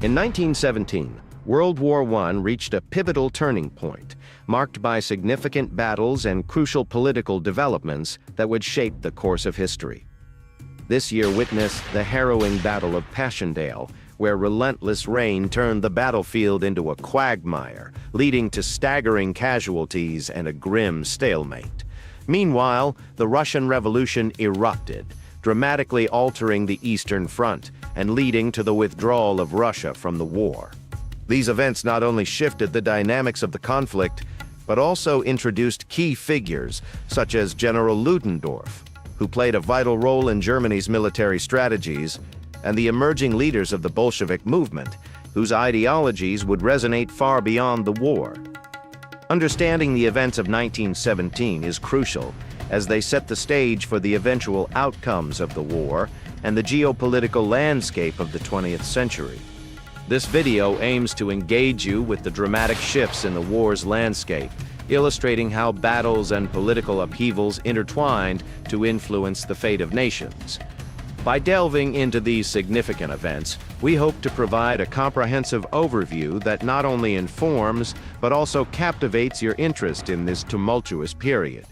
In 1917, World War I reached a pivotal turning point, marked by significant battles and crucial political developments that would shape the course of history. This year witnessed the harrowing Battle of Passchendaele, where relentless rain turned the battlefield into a quagmire, leading to staggering casualties and a grim stalemate. Meanwhile, the Russian Revolution erupted, dramatically altering the Eastern Front and leading to the withdrawal of Russia from the war. These events not only shifted the dynamics of the conflict, but also introduced key figures such as General Ludendorff, who played a vital role in Germany's military strategies, and the emerging leaders of the Bolshevik movement, whose ideologies would resonate far beyond the war. Understanding the events of 1917 is crucial, as they set the stage for the eventual outcomes of the war and the geopolitical landscape of the 20th century. This video aims to engage you with the dramatic shifts in the war's landscape, illustrating how battles and political upheavals intertwined to influence the fate of nations. By delving into these significant events, we hope to provide a comprehensive overview that not only informs, but also captivates your interest in this tumultuous period.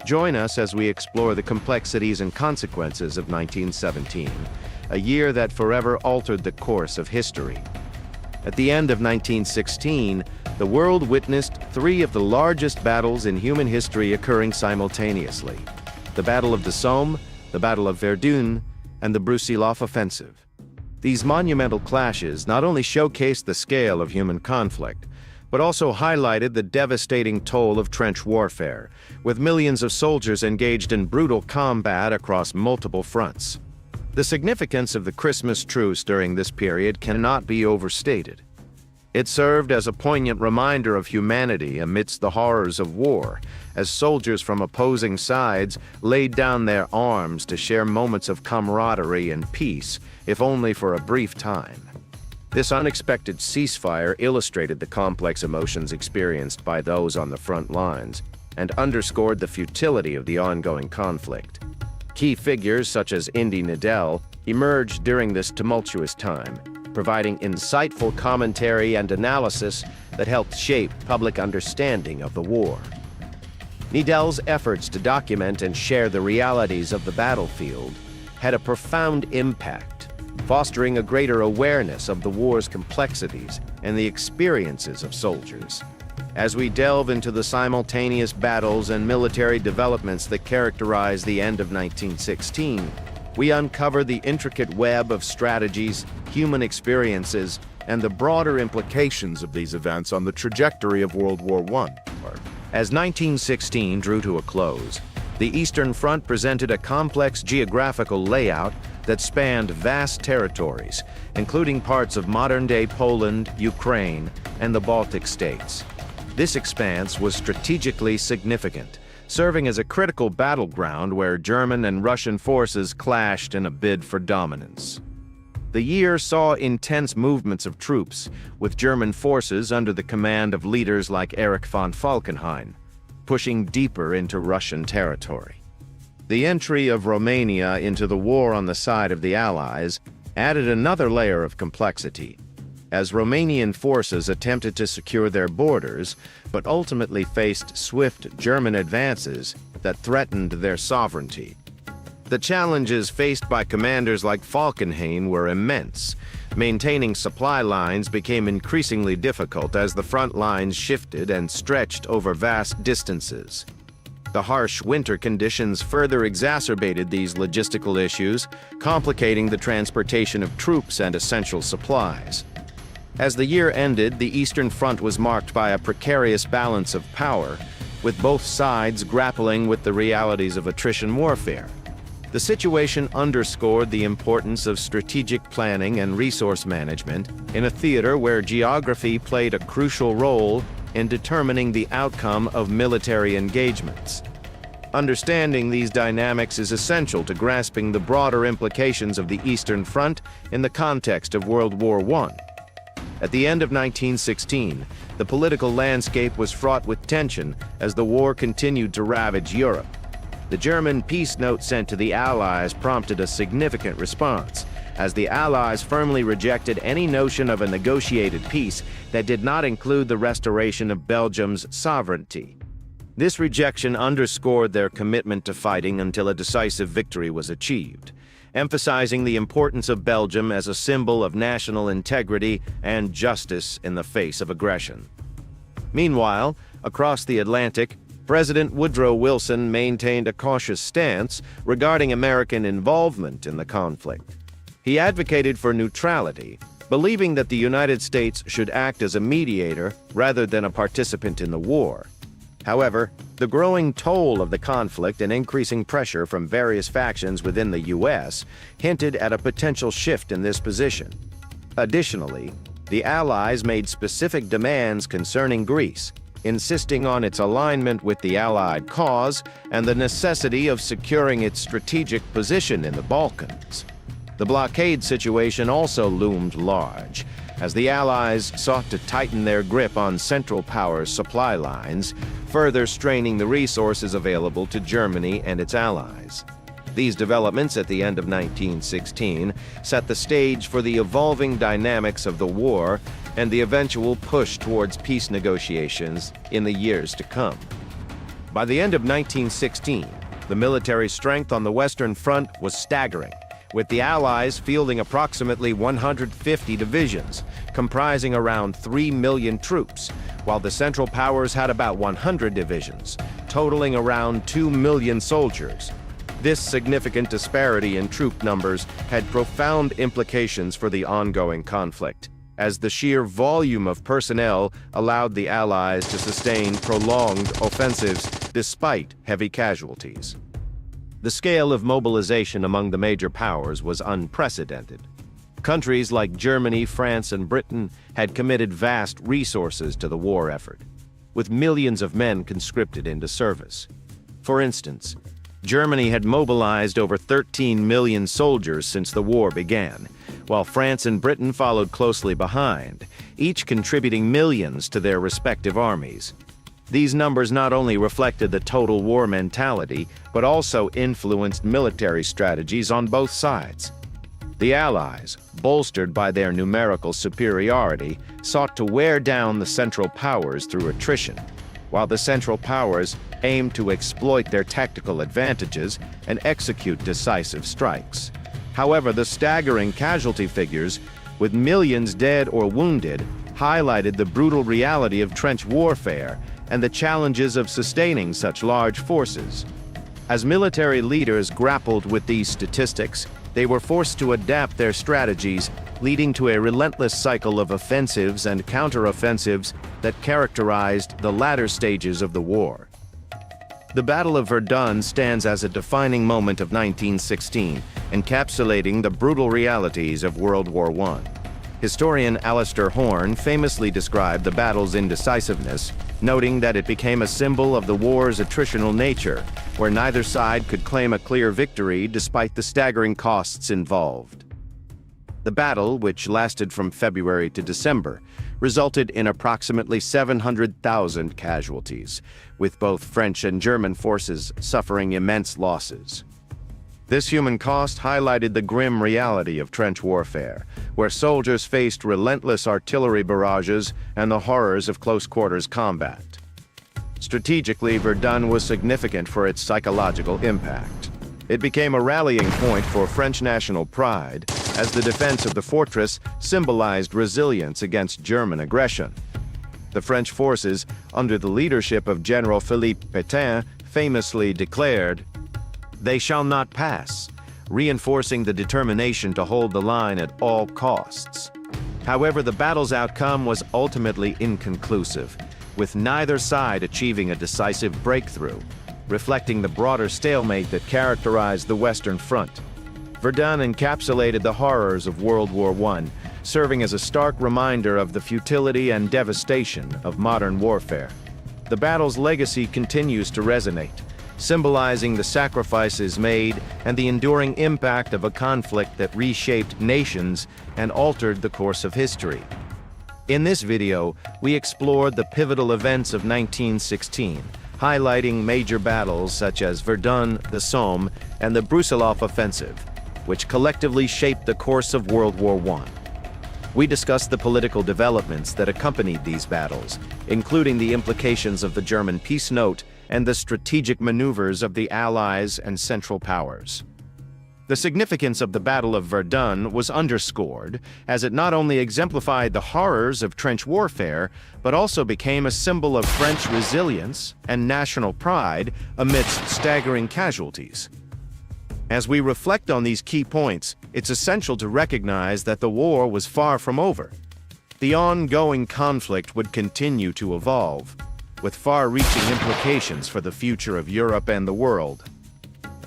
Join us as we explore the complexities and consequences of 1917, a year that forever altered the course of history. At the end of 1916, the world witnessed three of the largest battles in human history occurring simultaneously: the Battle of the Somme, the Battle of Verdun, and the Brusilov Offensive. These monumental clashes not only showcased the scale of human conflict, but also highlighted the devastating toll of trench warfare, with millions of soldiers engaged in brutal combat across multiple fronts. The significance of the Christmas truce during this period cannot be overstated. It served as a poignant reminder of humanity amidst the horrors of war, as soldiers from opposing sides laid down their arms to share moments of camaraderie and peace, if only for a brief time. This unexpected ceasefire illustrated the complex emotions experienced by those on the front lines and underscored the futility of the ongoing conflict. Key figures such as Indy Needell emerged during this tumultuous time, providing insightful commentary and analysis that helped shape public understanding of the war. Needell's efforts to document and share the realities of the battlefield had a profound impact, fostering a greater awareness of the war's complexities and the experiences of soldiers. As we delve into the simultaneous battles and military developments that characterize the end of 1916, we uncover the intricate web of strategies, human experiences, and the broader implications of these events on the trajectory of World War I. As 1916 drew to a close, the Eastern Front presented a complex geographical layout that spanned vast territories, including parts of modern-day Poland, Ukraine, and the Baltic states. This expanse was strategically significant, serving as a critical battleground where German and Russian forces clashed in a bid for dominance. The year saw intense movements of troops, with German forces under the command of leaders like Erich von Falkenhayn, pushing deeper into Russian territory. The entry of Romania into the war on the side of the Allies added another layer of complexity, as Romanian forces attempted to secure their borders, but ultimately faced swift German advances that threatened their sovereignty. The challenges faced by commanders like Falkenhayn were immense. Maintaining supply lines became increasingly difficult as the front lines shifted and stretched over vast distances. The harsh winter conditions further exacerbated these logistical issues, complicating the transportation of troops and essential supplies. As the year ended, the Eastern Front was marked by a precarious balance of power, with both sides grappling with the realities of attrition warfare. The situation underscored the importance of strategic planning and resource management in a theater where geography played a crucial role in determining the outcome of military engagements. Understanding these dynamics is essential to grasping the broader implications of the Eastern Front in the context of World War I. At the end of 1916, the political landscape was fraught with tension as the war continued to ravage Europe. The German peace note sent to the Allies prompted a significant response, as the Allies firmly rejected any notion of a negotiated peace that did not include the restoration of Belgium's sovereignty. This rejection underscored their commitment to fighting until a decisive victory was achieved, emphasizing the importance of Belgium as a symbol of national integrity and justice in the face of aggression. Meanwhile, across the Atlantic, President Woodrow Wilson maintained a cautious stance regarding American involvement in the conflict. He advocated for neutrality, believing that the United States should act as a mediator rather than a participant in the war. However, the growing toll of the conflict and increasing pressure from various factions within the U.S. hinted at a potential shift in this position. Additionally, the Allies made specific demands concerning Greece, insisting on its alignment with the Allied cause and the necessity of securing its strategic position in the Balkans. The blockade situation also loomed large, as the Allies sought to tighten their grip on Central Powers' supply lines, further straining the resources available to Germany and its allies. These developments at the end of 1916 set the stage for the evolving dynamics of the war and the eventual push towards peace negotiations in the years to come. By the end of 1916, the military strength on the Western Front was staggering, with the Allies fielding approximately 150 divisions, comprising around 3 million troops, while the Central Powers had about 100 divisions, totaling around 2 million soldiers. This significant disparity in troop numbers had profound implications for the ongoing conflict, as the sheer volume of personnel allowed the Allies to sustain prolonged offensives despite heavy casualties. The scale of mobilization among the major powers was unprecedented. Countries like Germany, France, and Britain had committed vast resources to the war effort, with millions of men conscripted into service. For instance, Germany had mobilized over 13 million soldiers since the war began, while France and Britain followed closely behind, each contributing millions to their respective armies. These numbers not only reflected the total war mentality, but also influenced military strategies on both sides. The Allies, bolstered by their numerical superiority, sought to wear down the Central Powers through attrition, while the Central Powers aimed to exploit their tactical advantages and execute decisive strikes. However, the staggering casualty figures, with millions dead or wounded, highlighted the brutal reality of trench warfare and the challenges of sustaining such large forces. As military leaders grappled with these statistics, they were forced to adapt their strategies, leading to a relentless cycle of offensives and counteroffensives that characterized the latter stages of the war. The Battle of Verdun stands as a defining moment of 1916, encapsulating the brutal realities of World War I. Historian Alistair Horn famously described the battle's indecisiveness, noting that it became a symbol of the war's attritional nature, where neither side could claim a clear victory despite the staggering costs involved. The battle, which lasted from February to December, resulted in approximately 700,000 casualties, with both French and German forces suffering immense losses. This human cost highlighted the grim reality of trench warfare, where soldiers faced relentless artillery barrages and the horrors of close-quarters combat. Strategically, Verdun was significant for its psychological impact. It became a rallying point for French national pride, as the defense of the fortress symbolized resilience against German aggression. The French forces, under the leadership of General Philippe Pétain, famously declared, "They shall not pass," reinforcing the determination to hold the line at all costs. However, the battle's outcome was ultimately inconclusive, with neither side achieving a decisive breakthrough, reflecting the broader stalemate that characterized the Western Front. Verdun encapsulated the horrors of World War I, serving as a stark reminder of the futility and devastation of modern warfare. The battle's legacy continues to resonate, symbolizing the sacrifices made and the enduring impact of a conflict that reshaped nations and altered the course of history. In this video, we explored the pivotal events of 1916, highlighting major battles such as Verdun, the Somme, and the Brusilov Offensive. which collectively shaped the course of World War I. We discuss the political developments that accompanied these battles, including the implications of the German peace note and the strategic maneuvers of the Allies and Central Powers. The significance of the Battle of Verdun was underscored, as it not only exemplified the horrors of trench warfare, but also became a symbol of French resilience and national pride amidst staggering casualties. As we reflect on these key points, it's essential to recognize that the war was far from over. The ongoing conflict would continue to evolve, with far-reaching implications for the future of Europe and the world.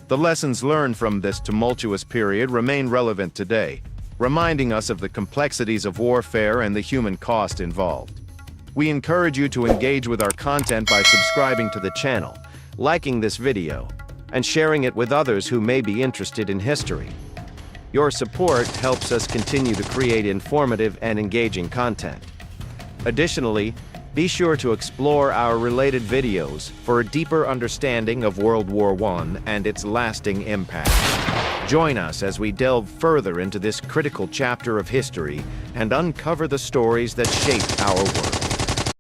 The lessons learned from this tumultuous period remain relevant today, reminding us of the complexities of warfare and the human cost involved. We encourage you to engage with our content by subscribing to the channel, liking this video, and sharing it with others who may be interested in history. Your support helps us continue to create informative and engaging content. Additionally, be sure to explore our related videos for a deeper understanding of World War I and its lasting impact. Join us as we delve further into this critical chapter of history and uncover the stories that shaped our world.